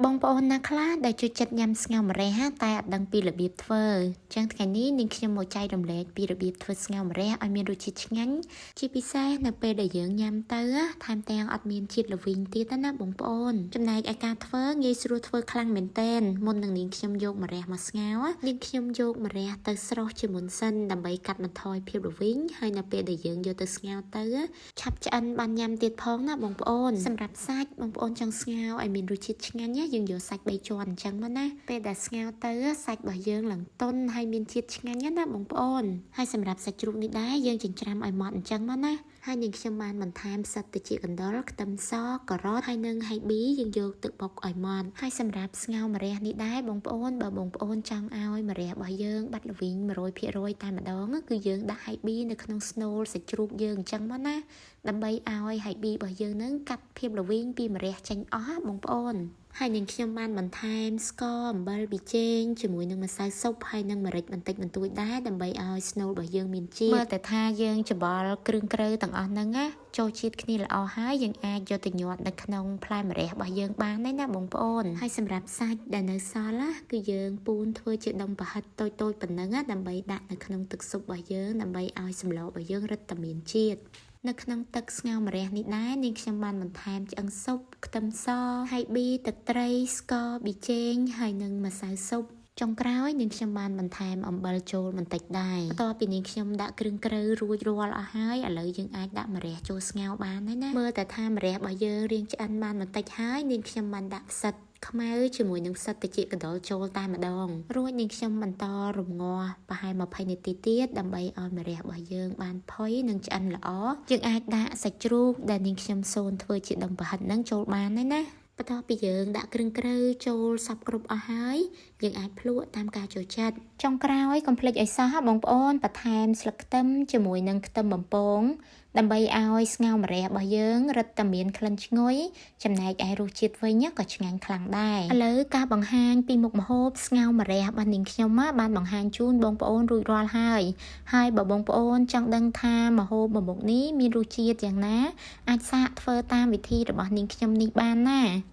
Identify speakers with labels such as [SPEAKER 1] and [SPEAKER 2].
[SPEAKER 1] បងប្អូនណាខ្លះដែលចូលចិត្តញ៉ាំស្ងោរម្រះតែអត់ដឹងពីរបៀបធ្វើចឹងថ្ងៃនេះនាងខ្ញុំមកចែករំលែកពីរបៀបធ្វើស្ងោរម្រះឲ្យមានរសជាតិឆ្ងាញ់ជាពិសេសនៅពេលដែលយើងញ៉ាំទៅថែមទាំងអត់មានជាតិល្វីងទៀតណាបងប្អូនចំណែកឯការធ្វើងាយស្រួលធ្វើខ្លាំងមែនទែនមុននឹងនាងខ្ញុំយកម្រះមកស្ងោរនាងខ្ញុំយកម្រះទៅស្រុះជាមុនសិនដើម្បីកាត់បន្ថយភាពល្វីងហើយនៅពេលដែលយើងយកទៅស្ងោរទៅឆាប់ឆ្អិនបានញ៉ាំទៀតផងណាបងប្អូនសម្រាប់សាច់បងប្អូនចង់ស្ងោរឲ្យមានរសជាតិឆ្ងាញ់យើងយកសាច់3ជាន់អញ្ចឹងមកណាពេលដែលស្ងោរទៅសាច់របស់យើងឡើងទន់ហើយមានជាតិឆ្ងាញ់ណាបងប្អូនហើយសម្រាប់សាច់ជ្រូកនេះដែរយើងចិញ្ច្រាំឲ្យម៉ត់អញ្ចឹងមកណាហើយនាងខ្ញុំបានបន្ថែមផ្សិតទៅជាកណ្ដុរខ្ទឹមសការ៉ុតហើយនឹងហៃប៊ីយើងយកទៅបុកឲ្យម៉ត់ហើយសម្រាប់ស្ងោរម្រះនេះដែរបងប្អូនបើបងប្អូនចង់ឲ្យម្រះរបស់យើងបាត់ល្វីង 100% តែម្ដងគឺយើងដាក់ហៃប៊ីនៅក្នុងស្នូលសាច់ជ្រូកយើងអញ្ចឹងមកណាដើម្បីឲ្យហៃប៊ីរបស់យើងនឹងកាត់ភាពល្វីងពីម្រះចេញអស់បងប្អូនហើយនាងខ្ញុំបានបន្ថែមស្ករអំបិលប៊ីចេងជាមួយនឹងម្សៅស៊ុបហើយនឹងម្រេចបន្តិចបន្តួចដែរដើម្បីឲ្យស្នូលរបស់យើងមានជាតិមើលតែថាយើងច្បល់គ្រឿងក្រៅទាំងអស់ហ្នឹងណាចូលជាតិគ្នាល្អហើយយើងអាចយកទៅញាត់នៅក្នុងផ្លែម្រះរបស់យើងបានដែរណាបងប្អូនហើយសម្រាប់សាច់ដែលនៅសល់គឺយើងពូនធ្វើជាដុំប្រហិតតូចៗប៉ុណ្ណឹងដើម្បីដាក់នៅក្នុងទឹកស៊ុបរបស់យើងដើម្បីឲ្យសម្លរបស់យើងរឹតតែមានជាតិនៅក្នុងទឹកស្ងោរម្រះនេះដែរនាងខ្ញុំបានបន្ថែមឆ្អឹងស៊ុបខ្ទឹមសហៃប៊ីទឹកត្រីស្ករប៊ីចេងហើយនឹងម្សៅស៊ុបចុងក្រោយនាងខ្ញុំបានបន្ថែមអំបិលចូលបន្តិចដែរបន្ទាប់ពីនាងខ្ញុំដាក់គ្រឿងក្រៅរួចរាល់អស់ហើយឥឡូវយើងអាចដាក់ម្រះចូលស្ងោរបានហើយណាមើលតែថាម្រះរបស់យើងរៀងឆ្អិនបានបន្តិចហើយនាងខ្ញុំបានដាក់ផ្សិតខ្មៅជាមួយនឹងផ្សិតត្រចៀកកណ្ដុរចូលតែម្ដងរួចនាងខ្ញុំបន្តរំងាស់ប្រហែល20នាទីទៀតដើម្បីឲ្យម្រះរបស់យើងបានផុយនិងឆ្អិនល្អយើងអាចដាក់សាច់ជ្រូកដែលនាងខ្ញុំសូនធ្វើជាដុំប្រហិតនឹងចូលបានហើយណាបន្ទាប់ពីយើងដាក់គ្រឿងក្រៅចូលសព្វគ្រប់អស់ហើយយើងអាចភ្លក់តាមការចូលចិត្តចុងក្រោយកុំភ្លេចឲ្យសោះបងប្អូនបន្ថែមស្លឹកខ្ទឹមជាមួយនឹងខ្ទឹមបំពងដើម្បីឲ្យស្ងោរម្រះរបស់យើងរឹតតែមានក្លិនឈ្ងុយចំណែកឯរសជាតិវិញក៏ឆ្ងាញ់ខ្លាំងដែរឥឡូវការបង្ហាញពីមុខម្ហូបស្ងោរម្រះរបស់នាងខ្ញុំបានបង្ហាញជូនបងប្អូនរួចរាល់ហើយបើបងប្អូនចង់ដឹងថាម្ហូបមួយមុខនេះមានរសជាតិយ៉ាងណាអាចសាកធ្វើតាមវិធីរបស់នាងខ្ញុំនេះបានណា